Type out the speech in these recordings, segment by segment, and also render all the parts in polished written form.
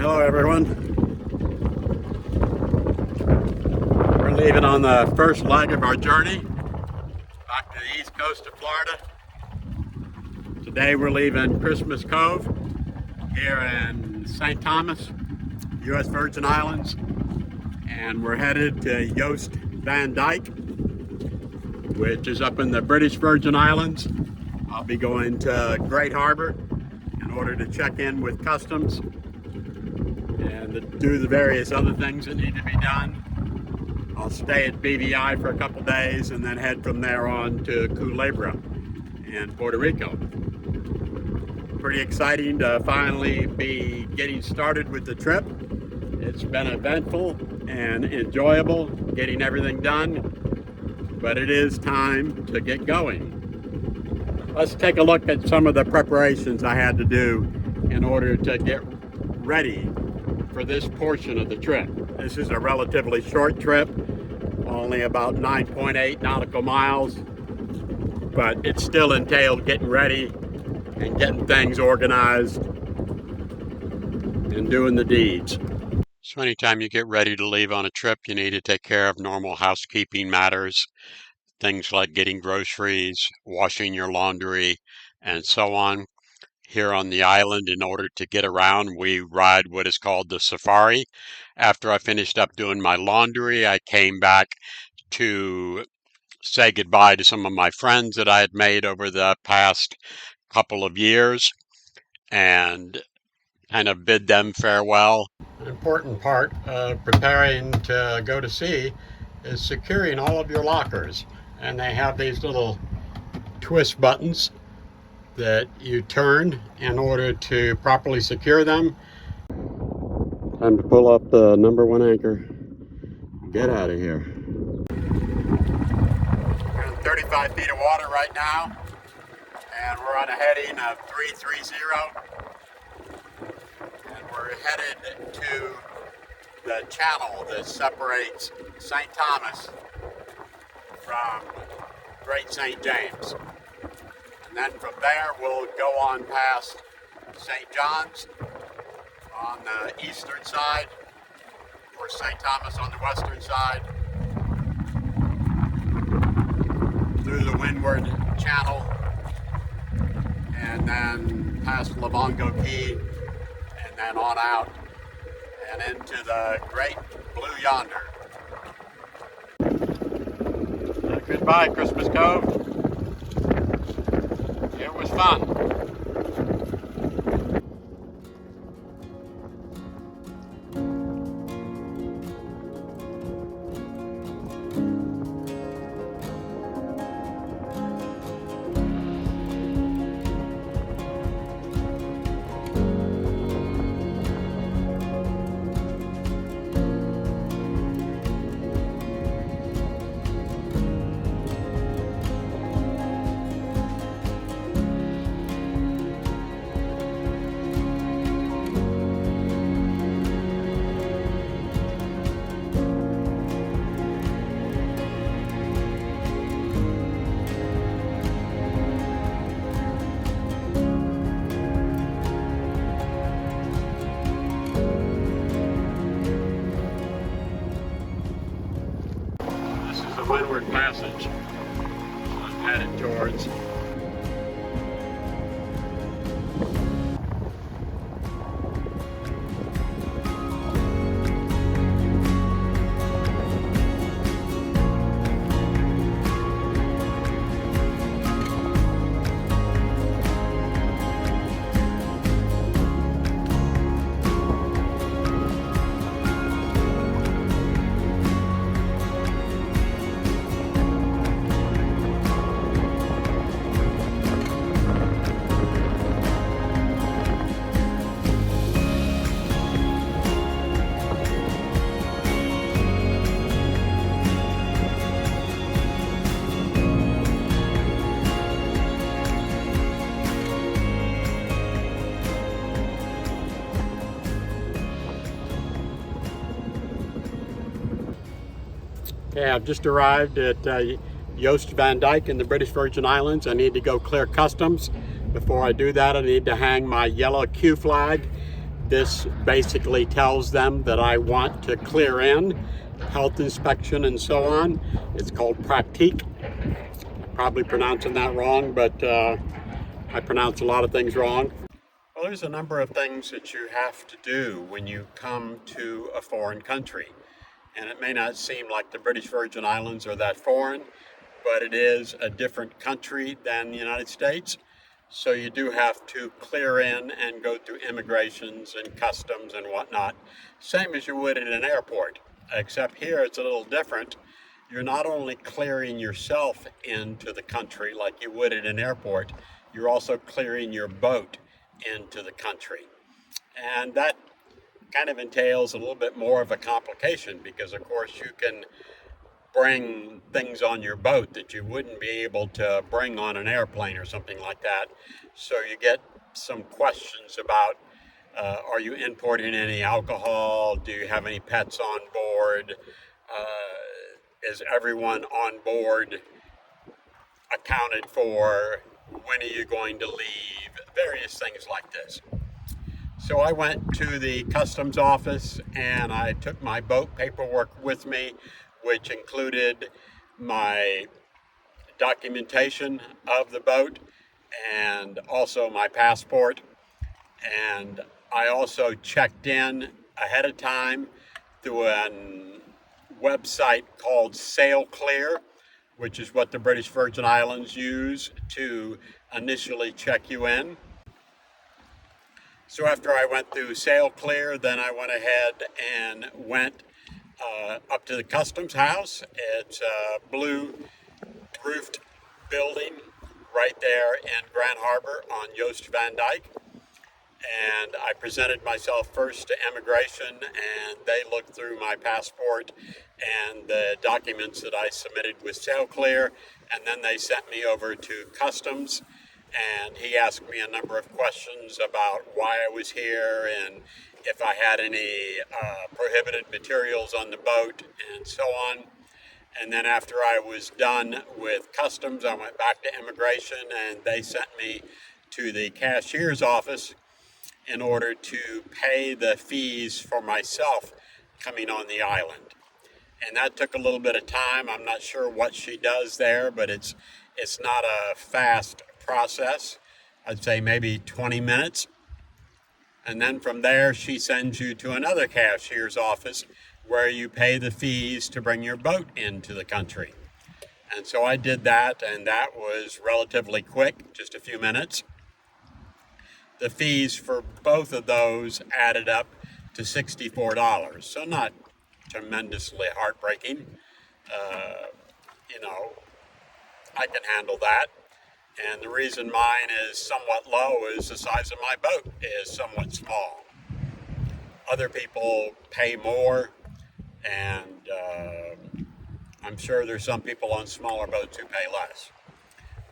Hello everyone. We're leaving on the first leg of our journey back to the east coast of Florida. Today we're leaving Christmas Cove here in St. Thomas, U.S. Virgin Islands, and we're headed to Joost Van Dyke, which is up in the British Virgin Islands. I'll be going to Great Harbor in order to check in with customs and to do the various other things that need to be done. I'll stay at BVI for a couple days and then head from there on to Culebra in Puerto Rico. Pretty exciting to finally be getting started with the trip. It's been eventful and enjoyable getting everything done, but it is time to get going. Let's take a look at some of the preparations I had to do in order to get ready for this portion of the trip. This is a relatively short trip, only about 9.8 nautical miles, but it still entailed getting ready and getting things organized and doing the deeds. So anytime you get ready to leave on a trip, you need to take care of normal housekeeping matters, things like getting groceries, washing your laundry, and so on. Here on the island, in order to get around, we ride what is called the safari. After I finished up doing my laundry, I came back to say goodbye to some of my friends that I had made over the past couple of years and kind of bid them farewell. An important part of preparing to go to sea is securing all of your lockers. And they have these little twist buttons that you turn in order to properly secure them. Time to pull up the number one anchor. Get out of here. We're in 35 feet of water right now, and we're on a heading of 330. And we're headed to the channel that separates St. Thomas from Great St. James. And then from there we'll go on past St. John's on the eastern side, or St. Thomas on the western side, through the Windward Channel, and then past Labongo Key, and then on out and into the Great Blue Yonder. Goodbye, Christmas Cove. It was fun. Windward Passage I'm headed towards. Okay, I've just arrived at Joost Van Dyke in the British Virgin Islands. I need to go clear customs. Before I do that, I need to hang my yellow Q flag This basically tells them that I want to clear in, health inspection and so on. It's called pratique. Probably pronouncing that wrong, but I pronounce a lot of things wrong. Well, there's a number of things that you have to do when you come to a foreign country. And it may not seem like the British Virgin Islands are that foreign, but it is a different country than the United States. So you do have to clear in and go through immigrations and customs and whatnot, same as you would at an airport, except here it's a little different. You're not only clearing yourself into the country like you would at an airport, you're also clearing your boat into the country. And that kind of entails a little bit more of a complication because, of course, you can bring things on your boat that you wouldn't be able to bring on an airplane or something like that. So you get some questions about are you importing any alcohol? Do you have any pets on board? Is everyone on board accounted for? When are you going to leave? Various things like this. So I went to the customs office and I took my boat paperwork with me, which included my documentation of the boat and also my passport. And I also checked in ahead of time through a website called Sail Clear, which is what the British Virgin Islands use to initially check you in. So after I went through Sail Clear, then I went ahead and went up to the customs house. It's a blue roofed building right there in Grand Harbor on Joost van Dyke. And I presented myself first to immigration, and they looked through my passport and the documents that I submitted with Sail Clear, and then they sent me over to customs. And he asked me a number of questions about why I was here and if I had any prohibited materials on the boat and so on. And then after I was done with customs, I went back to immigration and they sent me to the cashier's office in order to pay the fees for myself coming on the island. And that took a little bit of time. I'm not sure what she does there, but it's not a fast process. I'd say maybe 20 minutes. And then from there, she sends you to another cashier's office where you pay the fees to bring your boat into the country. And so I did that, and that was relatively quick, just a few minutes. The fees for both of those added up to $64, so not tremendously heartbreaking. I can handle that. And the reason mine is somewhat low is the size of my boat is somewhat small. Other people pay more, and I'm sure there's some people on smaller boats who pay less,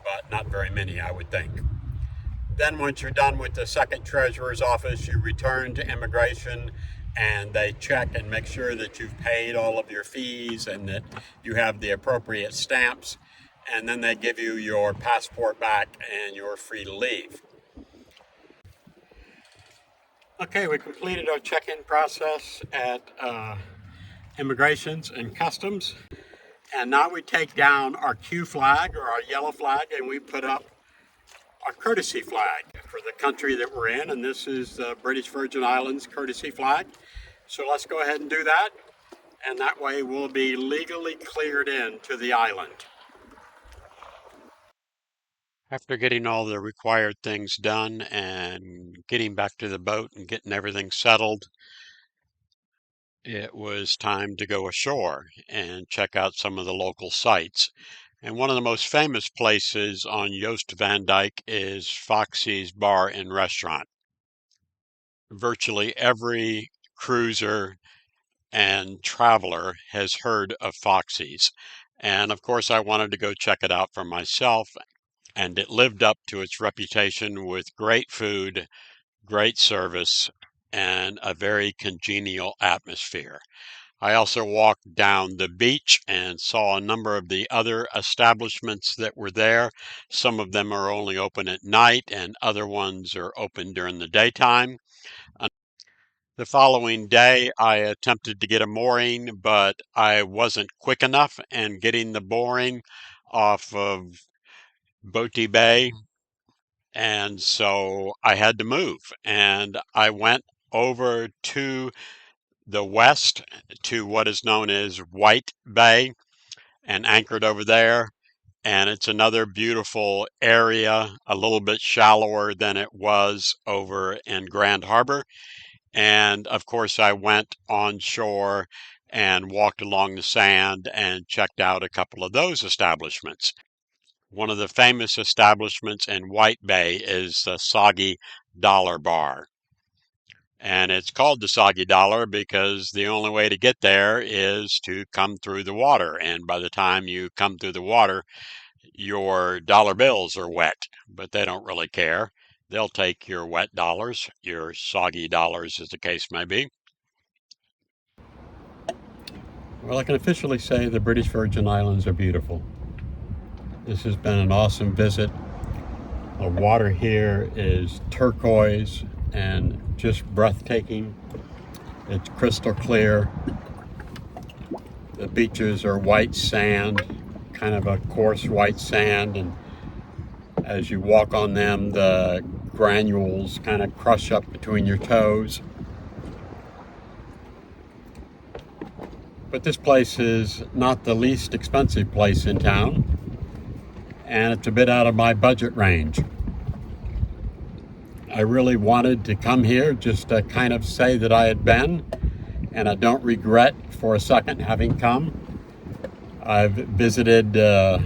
but not very many, I would think. Then once you're done with the second treasurer's office, you return to immigration and they check and make sure that you've paid all of your fees and that you have the appropriate stamps. And then they give you your passport back and you're free to leave. Okay, we completed our check-in process at immigrations and customs. And now we take down our Q flag or our yellow flag and we put up our courtesy flag for the country that we're in. And this is the British Virgin Islands courtesy flag. So let's go ahead and do that. And that way we'll be legally cleared in to the island. After getting all the required things done and getting back to the boat and getting everything settled, it was time to go ashore and check out some of the local sites. And one of the most famous places on Joost van Dyke is Foxy's Bar and Restaurant. Virtually every cruiser and traveler has heard of Foxy's. And of course, I wanted to go check it out for myself. And it lived up to its reputation with great food, great service, and a very congenial atmosphere. I also walked down the beach and saw a number of the other establishments that were there. Some of them are only open at night and other ones are open during the daytime. The following day, I attempted to get a mooring, but I wasn't quick enough in getting the mooring off of Boti Bay, and so I had to move. And I went over to the west to what is known as White Bay and anchored over there. And it's another beautiful area, a little bit shallower than it was over in Grand Harbor. And of course, I went on shore and walked along the sand and checked out a couple of those establishments. One of the famous establishments in White Bay is the Soggy Dollar Bar. And it's called the Soggy Dollar because the only way to get there is to come through the water. And by the time you come through the water, your dollar bills are wet, but they don't really care. They'll take your wet dollars, your soggy dollars, as the case may be. Well, I can officially say the British Virgin Islands are beautiful. This has been an awesome visit. The water here is turquoise and just breathtaking. It's crystal clear. The beaches are white sand, kind of a coarse white sand, and as you walk on them, the granules kind of crush up between your toes. But this place is not the least expensive place in town, and it's a bit out of my budget range. I really wanted to come here just to kind of say that I had been, and I don't regret for a second having come. I've visited a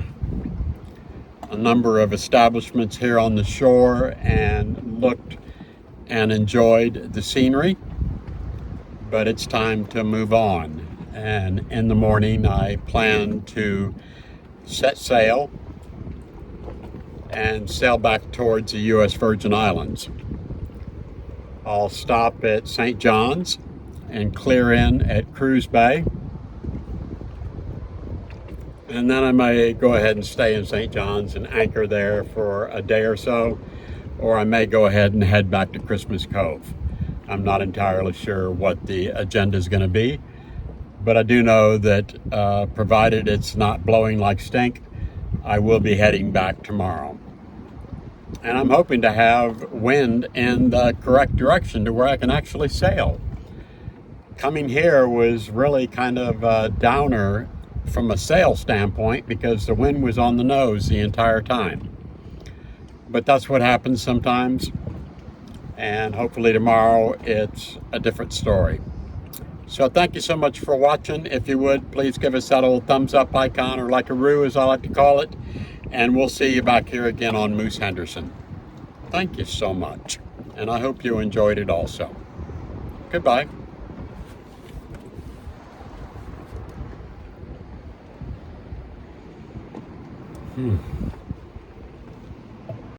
number of establishments here on the shore and looked and enjoyed the scenery, but it's time to move on. And in the morning, I plan to set sail and sail back towards the U.S. Virgin Islands. I'll stop at St. John's and clear in at Cruz Bay. And then I may go ahead and stay in St. John's and anchor there for a day or so, or I may go ahead and head back to Christmas Cove. I'm not entirely sure what the agenda is going to be, but I do know that provided it's not blowing like stink, I will be heading back tomorrow. And I'm hoping to have wind in the correct direction to where I can actually sail. Coming here was really kind of a downer from a sail standpoint because the wind was on the nose the entire time. But that's what happens sometimes, and hopefully tomorrow it's a different story. So thank you so much for watching. If you would, please give us that old thumbs up icon, or like a roo as I like to call it, and we'll see you back here again on Moose Henderson. Thank you so much, and I hope you enjoyed it also. Goodbye. Hmm.